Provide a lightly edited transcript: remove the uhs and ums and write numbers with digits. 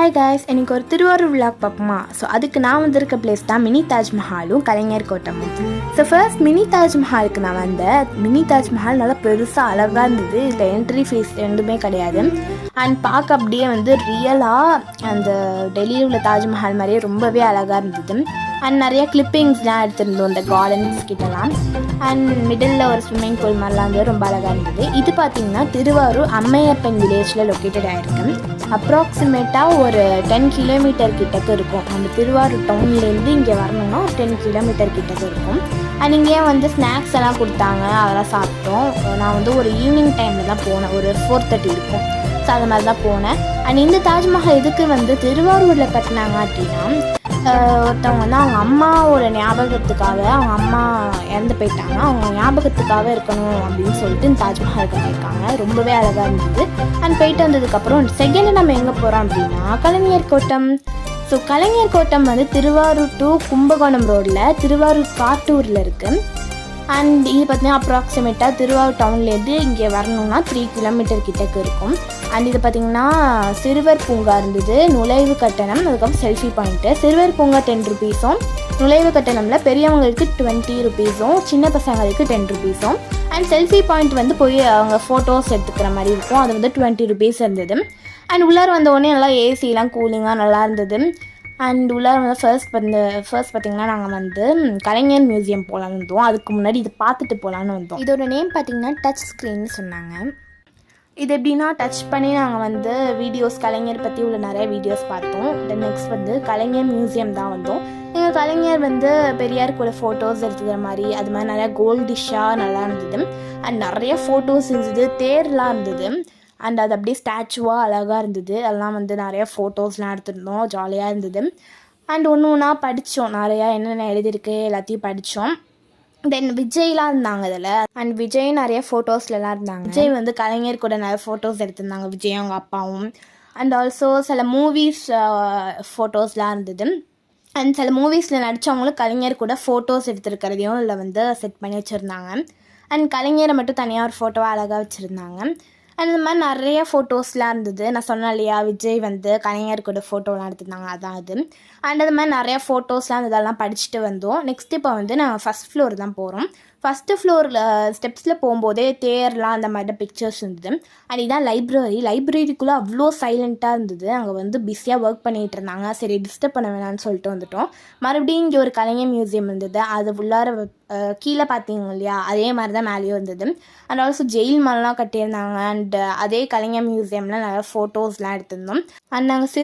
Hi guys, எனக்கு ஒரு Thiruvarur vlog பார்ப்போமா? ஸோ அதுக்கு நான் வந்திருக்க பிளேஸ் தான் மினி தாஜ்மஹாலும் கலைஞர் கோட்டமும். ஸோ ஃபர்ஸ்ட் மினி தாஜ்மஹாலுக்கு நான் வந்தேன். மினி தாஜ்மஹால் நல்லா பெருசாக அழகாக இருந்தது. இதில் என்ட்ரி ஃபீஸ் ரெண்டுமே கிடையாது. அண்ட் பார்க்க அப்படியே ரியலாக அந்த டெல்லியில் உள்ள தாஜ்மஹால் மாதிரியே ரொம்பவே அழகாக இருந்தது. அண்ட் நிறைய கிளிப்பிங்ஸ்லாம் எடுத்திருந்தோம் இந்த கார்டன்ஸ் கிட்டலாம். அண்ட் மிடில் ஒரு ஸ்விம்மிங் பூல் மாதிரிலாம் வந்து ரொம்ப அழகாக இருந்தது. இது பார்த்திங்கன்னா திருவாரூர் அம்மையப்பன் வில்லேஜில் லொக்கேட்டட் ஆகிருக்கு. அப்ராக்சிமேட்டாக ஒரு 10 கிலோமீட்டர் கிட்டக்கு இருக்கும். நம்ம திருவாரூர் டவுன்லேருந்து இங்கே வரணும்னா 10 கிலோமீட்டர் கிட்டக்கு இருக்கும். அண்ட் இங்கேயே ஸ்நாக்ஸ் எல்லாம் கொடுத்தாங்க, அதெல்லாம் சாப்பிட்டோம். நான் ஒரு ஈவினிங் டைமில் தான் போனேன், ஒரு 4:30 இருக்கும். ஸோ அது மாதிரி தான் போனேன். அண்ட் இந்த தாஜ்மஹால் எதுக்கு திருவாரூரில் கட்டினாங்க அப்படின்னா, ஒருத்தவங்க அவங்க அம்மாவோட ஞாபகத்துக்காக, அவங்க அம்மா இறந்து போயிட்டாங்க, அவங்க ஞாபகத்துக்காக இருக்கணும் அப்படின்னு சொல்லிட்டு இந்த தாஜ்மஹால் கட்டியிருக்காங்க. ரொம்பவே அழகாக இருந்தது. அண்ட் போயிட்டு வந்ததுக்கப்புறம் செகண்ட் நம்ம எங்கே போகிறோம் அப்படின்னா கலைஞர் கோட்டம். So Kalaignar Kottam Thiruvarur to Kumbakonam ரோடில் திருவாரூர் காட்டூரில் இருக்குது. அண்ட் இது பார்த்திங்கன்னா அப்ராக்சிமேட்டாக திருவாரூர் டவுன்லேருந்து இங்கே வரணும்னா 3 கிலோமீட்டர் கிட்டக்கு இருக்கும். அண்ட் இது பார்த்திங்கன்னா சிறுவர் பூங்கா இருந்தது, நுழைவு கட்டணம், அதுக்கப்புறம் செல்ஃபி பாயிண்ட்டு. சிறுவர் பூங்கா 10 ருபீஸும், நுழைவு கட்டணமில் பெரியவங்களுக்கு 20 ருபீஸும், சின்ன பசங்களுக்கு 10 ருபீஸும். அண்ட் செல்ஃபி பாயிண்ட் போய் அவங்க ஃபோட்டோஸ் எடுத்துக்கிற மாதிரி இருக்கும், அது 20 ருபீஸ் இருந்தது. அண்ட் உள்ளார வந்தோடனே நல்லா ஏசிலாம் கூலிங்காக நல்லா இருந்தது. அண்ட் உள்ளார ஃபர்ஸ்ட் பார்த்திங்கன்னா நாங்கள் கலைஞர் மியூசியம் போகலான்னு வந்தோம். அதுக்கு முன்னாடி இது பார்த்துட்டு போகலான்னு வந்தோம். இதோட நேம் பார்த்திங்கன்னா டச் ஸ்க்ரீன்னு சொன்னாங்க. இது எப்படின்னா டச் பண்ணி நாங்கள் வீடியோஸ் கலைஞர் பற்றி உள்ள நிறைய வீடியோஸ் பார்த்தோம். தென் நெக்ஸ்ட் கலைஞர் மியூசியம் தான் வந்தோம். எங்கள் கலைஞர் பெரியார் கூட ஃபோட்டோஸ் எடுத்துக்கிற மாதிரி அது மாதிரி நிறையா கோல்டிஷ்ஷாக நல்லா இருந்தது. அண்ட் நிறைய ஃபோட்டோஸ் இருந்தது, தேர்லாம் இருந்தது. அண்ட் அது அப்படியே ஸ்டாச்சுவாக அழகாக இருந்தது. அதெல்லாம் நிறைய ஃபோட்டோஸ்லாம் எடுத்துருந்தோம், ஜாலியாக இருந்தது. அண்ட் ஒன்றா படித்தோம், நிறையா என்னென்ன எழுதியிருக்கு எல்லாத்தையும் படித்தோம். தென் விஜய்லாம் இருந்தாங்க அதில். அண்ட் விஜய் நிறைய ஃபோட்டோஸ்லாம் இருந்தாங்க. விஜய் கலைஞர் கூட நிறைய ஃபோட்டோஸ் எடுத்திருந்தாங்க, விஜய் அவங்க அப்பாவும். அண்ட் ஆல்சோ சில மூவிஸ் ஃபோட்டோஸ்லாம் இருந்தது. அண்ட் சில மூவிஸில் நடித்தவங்களும் கலைஞர் கூட ஃபோட்டோஸ் எடுத்துருக்கிறதையும் இதில் செட் பண்ணி வச்சுருந்தாங்க. அண்ட் கலைஞரை மட்டும் தனியாக ஒரு ஃபோட்டோவாக அழகாக வச்சுருந்தாங்க. அண்ட் இந்த மாதிரி நிறைய ஃபோட்டோஸ்லாம் இருந்தது. நான் சொன்னேன் இல்லையா, விஜய் கலைஞர் கூட ஃபோட்டோலாம் எடுத்திருந்தாங்க, அதான் அது. அண்ட் அது மாதிரி நிறையா ஃபோட்டோஸ்லாம் இதெல்லாம் படிச்சுட்டு வந்தோம். நெக்ஸ்ட் இப்போ நாங்கள் ஃபஸ்ட் ஃப்ளோர் தான் போகிறோம். ஃபஸ்ட்டு ஃப்ளோரில் ஸ்டெப்ஸில் போகும்போதே தேர்லாம் அந்த மாதிரி பிக்சர்ஸ் இருந்தது. அண்ட் இதான் லைப்ரரிக்குள்ளே அவ்வளோ சைலண்ட்டாக இருந்தது. அங்கே பிஸியாக ஒர்க் பண்ணிகிட்டு இருந்தாங்க. சரி டிஸ்டர்ப் பண்ண வேணான்னு சொல்லிட்டு வந்துட்டோம். மறுபடியும் இங்கே ஒரு கலைஞர் மியூசியம் இருந்தது. அது உள்ளார கீழே பார்த்தீங்க இல்லையா, அதே மாதிரி தான் மேலேயும் இருந்தது. அண்ட் ஆல்சோ ஜெயில் மாதிரிலாம் கட்டியிருந்தாங்க. அண்ட் அதே கலைஞர் மியூசியமில் நிறையா ஃபோட்டோஸ்லாம் எடுத்திருந்தோம். அண்ட் நாங்கள்